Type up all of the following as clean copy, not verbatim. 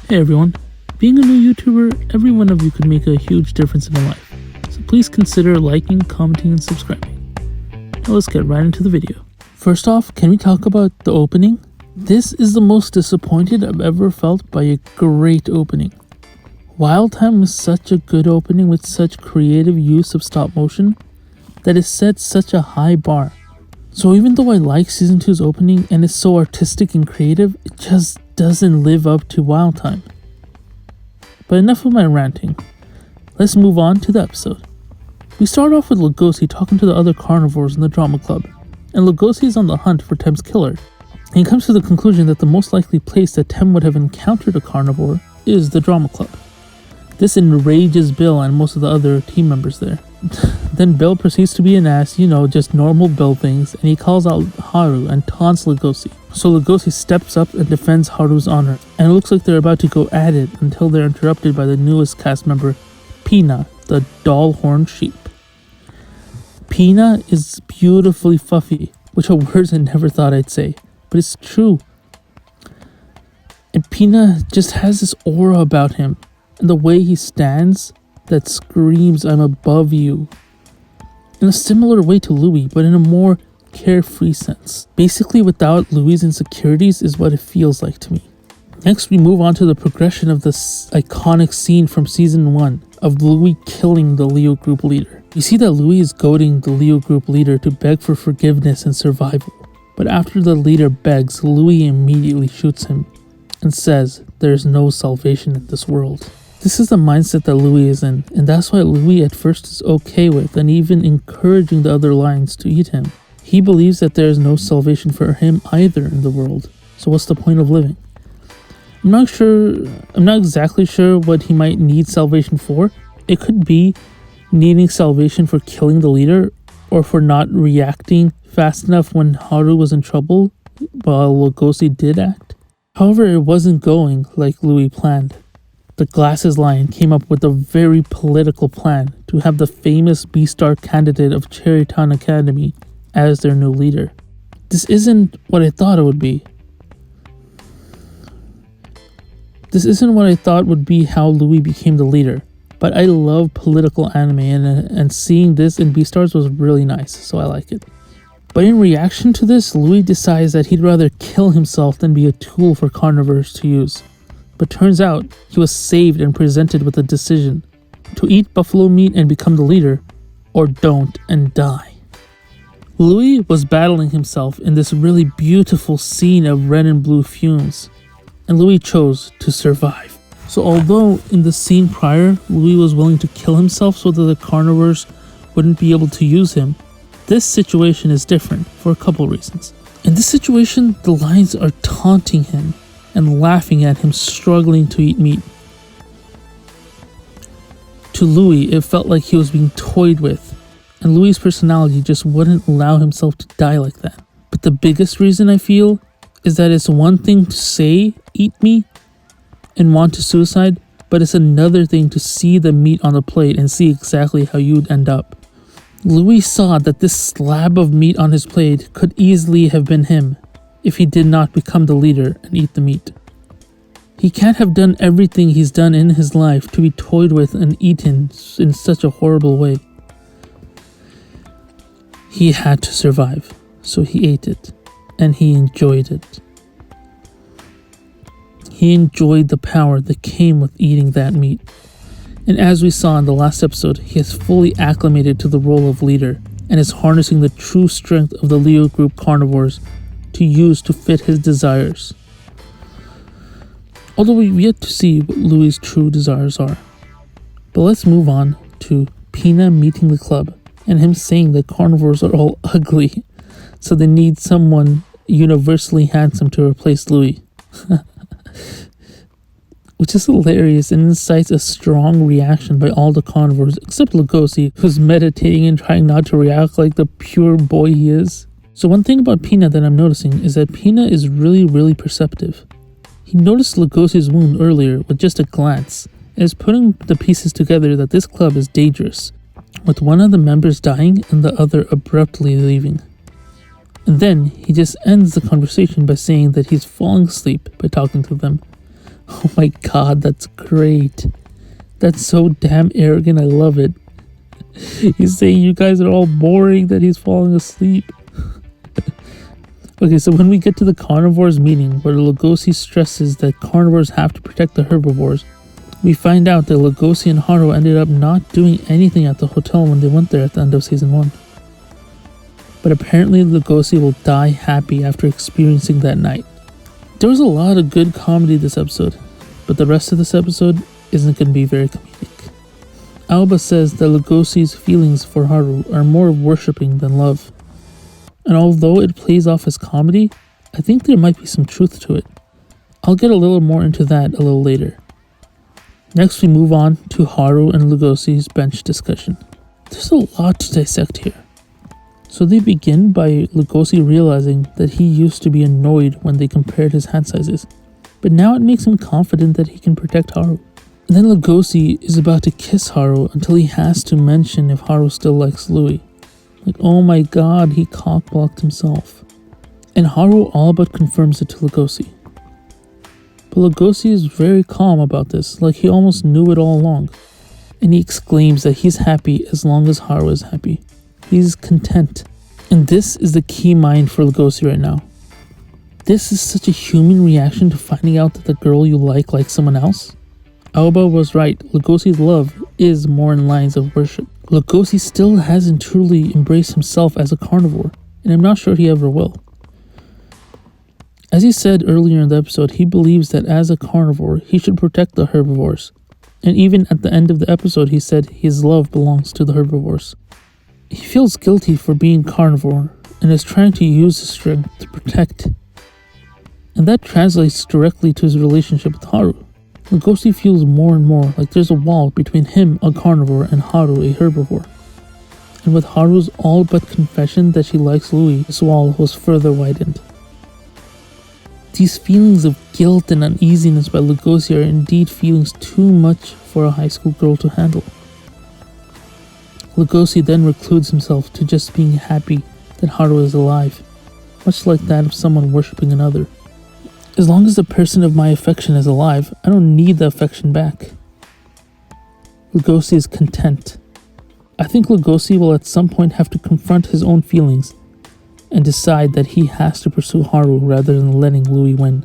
Hey everyone, being a new YouTuber, every one of you could make a huge difference in your life, so please consider liking, commenting, and subscribing. Now let's get right into the video. First off, can we talk about the opening? This is the most disappointed I've ever felt by a great opening. Wild Time was such a good opening with such creative use of stop motion that it set such a high bar. So even though I like Season 2's opening and it's so artistic and creative, it just doesn't live up to Wild Time. But enough of my ranting. Let's move on to the episode. We start off with Lugosi talking to the other carnivores in the drama club, and Lugosi is on the hunt for Tem's killer. And he comes to the conclusion that the most likely place that Tem would have encountered a carnivore is the drama club. This enrages Bill and most of the other team members there. Then Bill proceeds to be an ass, just normal Bill things, and he calls out Haru and taunts Lugosi. So Lugosi steps up and defends Haru's honor, and it looks like they're about to go at it until they're interrupted by the newest cast member, Pina, the doll horned sheep. Pina is beautifully fluffy, which are words I never thought I'd say, but it's true. And Pina just has this aura about him, and the way he stands that screams, "I'm above you," in a similar way to Louis, but in a more carefree sense. Basically, without Louis' insecurities is what it feels like to me. Next, we move on to the progression of this iconic scene from Season 1 of Louis killing the Leo group leader. We see that Louis is goading the Leo group leader to beg for forgiveness and survival. But after the leader begs, Louis immediately shoots him and says, "There's no salvation in this world." This is the mindset that Louis is in, and that's why Louis at first is okay with and even encouraging the other lions to eat him. He believes that there is no salvation for him either in the world, so what's the point of living? I'm not exactly sure what he might need salvation for. It could be needing salvation for killing the leader, or for not reacting fast enough when Haru was in trouble while Lugosi did act. However, it wasn't going like Louis planned. The Glasses Lion came up with a very political plan to have the famous Beastar candidate of Cherrytown Academy as their new leader. This isn't what I thought it would be. This isn't what I thought would be how Louis became the leader, but I love political anime and seeing this in Beastars was really nice, so I like it. But in reaction to this, Louis decides that he'd rather kill himself than be a tool for carnivores to use. But turns out, he was saved and presented with a decision: to eat buffalo meat and become the leader, or don't and die. Louis was battling himself in this really beautiful scene of red and blue fumes, and Louis chose to survive. So although in the scene prior, Louis was willing to kill himself so that the carnivores wouldn't be able to use him, this situation is different for a couple reasons. In this situation, the lions are taunting him and laughing at him struggling to eat meat. To Louis, it felt like he was being toyed with, and Louis' personality just wouldn't allow himself to die like that. But the biggest reason I feel is that it's one thing to say, "eat me," and want to suicide, but it's another thing to see the meat on the plate and see exactly how you'd end up. Louis saw that this slab of meat on his plate could easily have been him if he did not become the leader and eat the meat. He can't have done everything he's done in his life to be toyed with and eaten in such a horrible way. He had to survive, so he ate it, and he enjoyed it. He enjoyed the power that came with eating that meat. And as we saw in the last episode, he has fully acclimated to the role of leader and is harnessing the true strength of the Leo group carnivores to use to fit his desires. Although we've yet to see what Louis' true desires are. But let's move on to Pina meeting the club and him saying that carnivores are all ugly, so they need someone universally handsome to replace Louis. Which is hilarious and incites a strong reaction by all the carnivores except Lugosi, who's meditating and trying not to react like the pure boy he is. So one thing about Pina that I'm noticing is that Pina is really perceptive. He noticed Lugosi's wound earlier with just a glance and is putting the pieces together that this club is dangerous, with one of the members dying and the other abruptly leaving. And then he just ends the conversation by saying that he's falling asleep by talking to them, Oh my god, that's great. That's so damn arrogant, I love it. He's saying you guys are all boring, that he's falling asleep. Okay, so when we get to the carnivores meeting, where Lugosi stresses that carnivores have to protect the herbivores, we find out that Lugosi and Haru ended up not doing anything at the hotel when they went there at the end of season 1. But apparently Lugosi will die happy after experiencing that night. There was a lot of good comedy this episode, but the rest of this episode isn't going to be very comedic. Aoba says that Lugosi's feelings for Haru are more worshipping than love. And although it plays off as comedy, I think there might be some truth to it. I'll get a little more into that a little later. Next we move on to Haru and Lugosi's bench discussion. There's a lot to dissect here. So they begin by Lugosi realizing that he used to be annoyed when they compared his hand sizes, but now it makes him confident that he can protect Haru. And then Lugosi is about to kiss Haru until he has to mention if Haru still likes Louis. Like, oh my god, he cock-blocked himself. And Haru all but confirms it to Lugosi. But Lugosi is very calm about this, like he almost knew it all along. And he exclaims that he's happy as long as Haru is happy. He's content. And this is the key mind for Lugosi right now. This is such a human reaction to finding out that the girl you like someone else. Aoba was right, Lugosi's love is more in lines of worship. Lugosi still hasn't truly embraced himself as a carnivore, and I'm not sure he ever will. As he said earlier in the episode, he believes that as a carnivore, he should protect the herbivores. And even at the end of the episode, he said his love belongs to the herbivores. He feels guilty for being carnivore and is trying to use his strength to protect. And that translates directly to his relationship with Haru. Lugosi feels more and more like there's a wall between him, a carnivore, and Haru, a herbivore. And with Haru's all but confession that she likes Louis, this wall was further widened. These feelings of guilt and uneasiness by Lugosi are indeed feelings too much for a high school girl to handle. Lugosi then recludes himself to just being happy that Haru is alive, much like that of someone worshipping another. As long as the person of my affection is alive, I don't need the affection back. Lugosi is content. I think Lugosi will at some point have to confront his own feelings and decide that he has to pursue Haru rather than letting Louis win.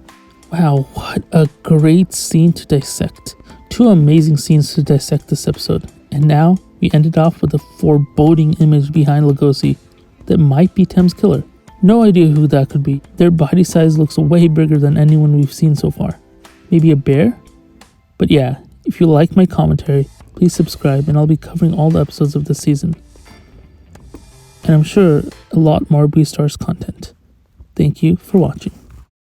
Wow, what a great scene to dissect. 2 amazing scenes to dissect this episode. And now, we ended off with a foreboding image behind Lugosi that might be Tem's killer. No idea who that could be. Their body size looks way bigger than anyone we've seen so far. Maybe a bear? But yeah, if you like my commentary, please subscribe and I'll be covering all the episodes of this season. And I'm sure a lot more Beastars content. Thank you for watching.